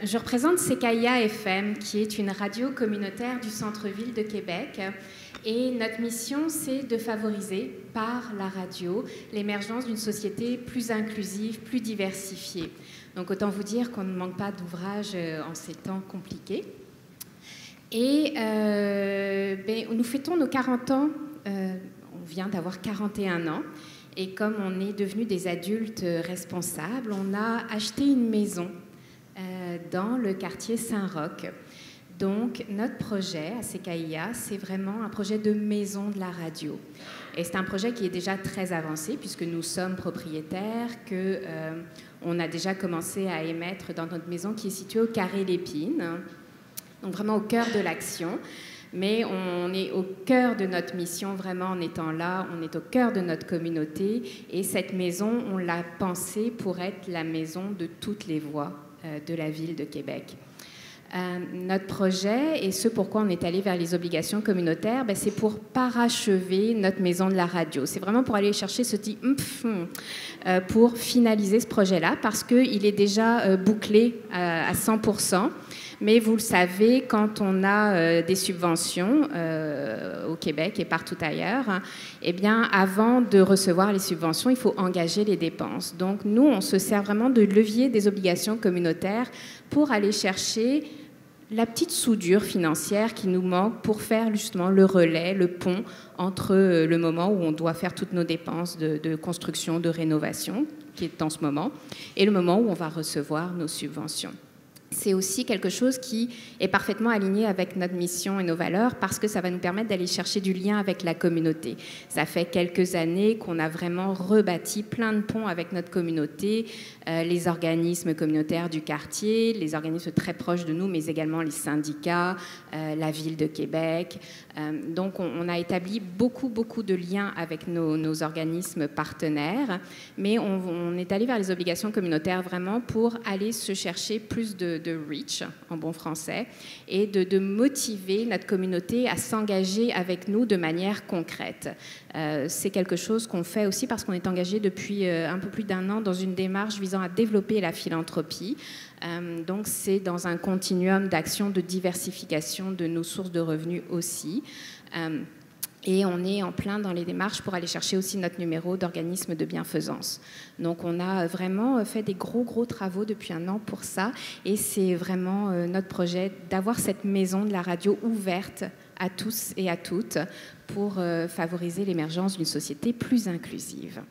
Je représente CKIA FM, qui est une radio communautaire du centre-ville de Québec. Et notre mission, c'est de favoriser, par la radio, l'émergence d'une société plus inclusive, plus diversifiée. Donc autant vous dire qu'on ne manque pas d'ouvrages en ces temps compliqués. Et nous fêtons nos 40 ans, on vient d'avoir 41 ans. Et comme on est devenus des adultes responsables, on a acheté une maison dans le quartier Saint-Roch. Donc, notre projet à CKIA, c'est vraiment un projet de maison de la radio. Et c'est un projet qui est déjà très avancé, puisque nous sommes propriétaires, qu'on a déjà commencé à émettre dans notre maison qui est située au Carré Lépine, donc vraiment au cœur de l'action. Mais on est au cœur de notre mission, vraiment en étant là, on est au cœur de notre communauté. Et cette maison, on l'a pensée pour être la maison de toutes les voix de la ville de Québec. Notre projet, et ce pourquoi on est allé vers les obligations communautaires, c'est pour parachever notre maison de la radio. C'est vraiment pour aller chercher ce petit pour finaliser ce projet-là, parce qu'il est déjà bouclé à 100%. Mais vous le savez, quand on a des subventions au Québec et partout ailleurs, eh bien, avant de recevoir les subventions, il faut engager les dépenses. Donc, nous, on se sert vraiment de levier des obligations communautaires pour aller chercher la petite soudure financière qui nous manque pour faire justement le relais, le pont entre le moment où on doit faire toutes nos dépenses de construction, de rénovation, qui est en ce moment, et le moment où on va recevoir nos subventions. C'est aussi quelque chose qui est parfaitement aligné avec notre mission et nos valeurs parce que ça va nous permettre d'aller chercher du lien avec la communauté. Ça fait quelques années qu'on a vraiment rebâti plein de ponts avec notre communauté, les organismes communautaires du quartier, les organismes très proches de nous, mais également les syndicats, la ville de Québec. Donc on a établi beaucoup de liens avec nos organismes partenaires, mais on est allé vers les obligations communautaires vraiment pour aller se chercher plus de reach, en bon français, et de motiver notre communauté à s'engager avec nous de manière concrète. C'est quelque chose qu'on fait aussi parce qu'on est engagé depuis un peu plus d'1 an dans une démarche visant à développer la philanthropie. Donc c'est dans un continuum d'action de diversification de nos sources de revenus aussi. Et on est en plein dans les démarches pour aller chercher aussi notre numéro d'organisme de bienfaisance. Donc on a vraiment fait des gros travaux depuis 1 an pour ça. Et c'est vraiment notre projet d'avoir cette maison de la radio ouverte à tous et à toutes pour favoriser l'émergence d'une société plus inclusive.